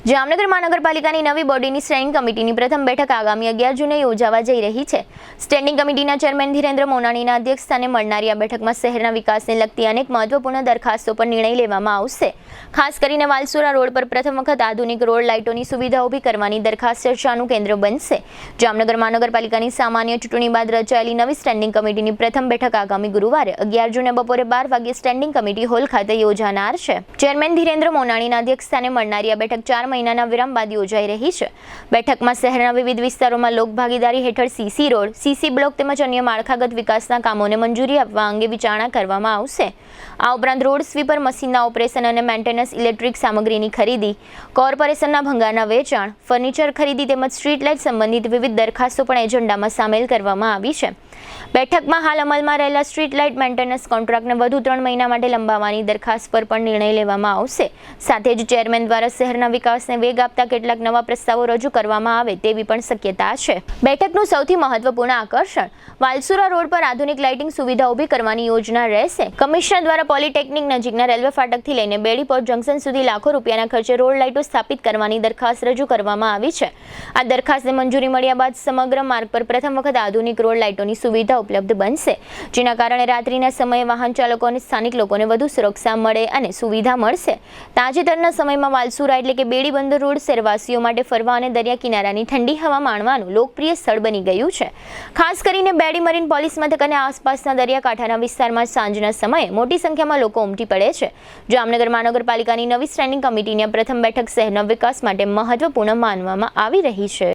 જામનગર મહાનગરપાલિકાની નવી બોડીની સ્ટેન્ડિંગ કમિટીની પ્રથમ બેઠક આગામી 11 જૂને યોજાવા જઈ રહી છે। સ્ટેન્ડિંગ કમિટીના ચેરમેન ધીરેન્દ્ર મોનાણીના અધ્યક્ષસ્થાને મળનારી આ બેઠકમાં શહેરના વિકાસને લગતી અનેક મહત્વપૂર્ણ દરખાસ્તો પર નિર્ણય લેવામાં આવશે। ખાસ કરીને વાલસુરા રોડ પર પ્રથમ વખત આધુનિક રોડ લાઇટોની સુવિધા ઊભી કરવાની દરખાસ્ત ચર્ચાનું કેન્દ્ર બનશે। જામનગર મહાનગરપાલિકાની સામાન્ય ચૂંટણી બાદ રચાયેલી નવી સ્ટેન્ડિંગ કમિટીની પ્રથમ બેઠક આગામી ગુરુવારે 11 જૂને બપોરે 12 વાગ્યે સ્ટેન્ડિંગ કમિટી હોલ ખાતે યોજાનાર છે। ચેરમેન ધીરેન્દ્ર મોનાણીના અધ્યક્ષસ્થાને મળનારી આ બેઠક 4 મહિનાના વિરામ બાદ યોજાઈ રહી છે। બેઠકમાં શહેરના વિવિધ વિસ્તારોમાં લોકભાગીદારી હેઠળ સીસી રોડ, સીસી બ્લોક તેમજ અન્ય માળખાગત વિકાસના કામોને મંજૂરી આપવા અંગે વિચારણા કરવામાં આવશે। આ ઉપરાંત રોડ સ્વીપર મશીનના ઓપરેશન અને મેન્ટેનન્સ, ઇલેક્ટ્રિક સામગ્રીની ખરીદી, કોર્પોરેશનના ભંગારના વેચાણ, ફર્નિચર ખરીદી તેમજ સ્ટ્રીટ લાઇટ સંબંધિત વિવિધ દરખાસ્તો પણ એજન્ડામાં સામેલ કરવામાં આવી છે। બેઠકમાં હાલ અમલમાં રહેલા સ્ટ્રીટ લાઇટ મેન્ટેનન્સ કોન્ટ્રાક્ટને વધુ 3 મહિના માટે લંબાવવાની દરખાસ્ત પર પણ નિર્ણય લેવામાં આવશે। સાથે જ ચેરમેન દ્વારા શહેરના વિકાસને વેગ આપતા કેટલાક નવા પ્રસ્તાવો રજૂ કરવામાં આવે તેવી પણ શક્યતા છે। બેઠકનું સૌથી મહત્વપૂર્ણ આકર્ષણ વાલસુરા રોડ પર આધુનિક લાઇટિંગ સુવિધા ઊભી કરવાની યોજના રહેશે। કમિશનર દ્વારા પોલિટેકનિક નજીકના રેલવે ફાટકથી લઈને બેડી પોર્ટ જંકશન સુધી લાખો રૂપિયાના ખર્ચે રોડ લાઇટો સ્થાપિત કરવાની દરખાસ્ત રજૂ કરવામાં આવી છે। આ દરખાસ્તને મંજૂરી મળ્યા બાદ સમગ્ર માર્ગ પર પ્રથમ વખત આધુનિક રોડ લાઇટોની સુવિધા ઉપલબ્ધ બનશે, જેના કારણે રાત્રિના સમયે વાહન ચાલકો અને સ્થાનિક લોકોને વધુ સુરક્ષા મળે અને સુવિધા મળશે। તાજેતરના સમયમાં વાલસુરા એટલે કે બેડી બંદર રોડ શહેરવાસીઓ માટે ફરવા અને દરિયા કિનારાની ઠંડી હવા માણવાનું લોકપ્રિય સ્થળ બની ગયું છે। ખાસ કરીને બેડી મરીન પોલીસ મથક અને આસપાસના દરિયાકાંઠાના વિસ્તારમાં સાંજના સમયે મોટી સંખ્યામાં લોકો ઉમટી પડે છે। જામનગર મહાનગરપાલિકાની નવી સ્ટેન્ડિંગ કમિટીની પ્રથમ બેઠક શહેરના વિકાસ માટે મહત્વપૂર્ણ માનવામાં આવી રહી છે।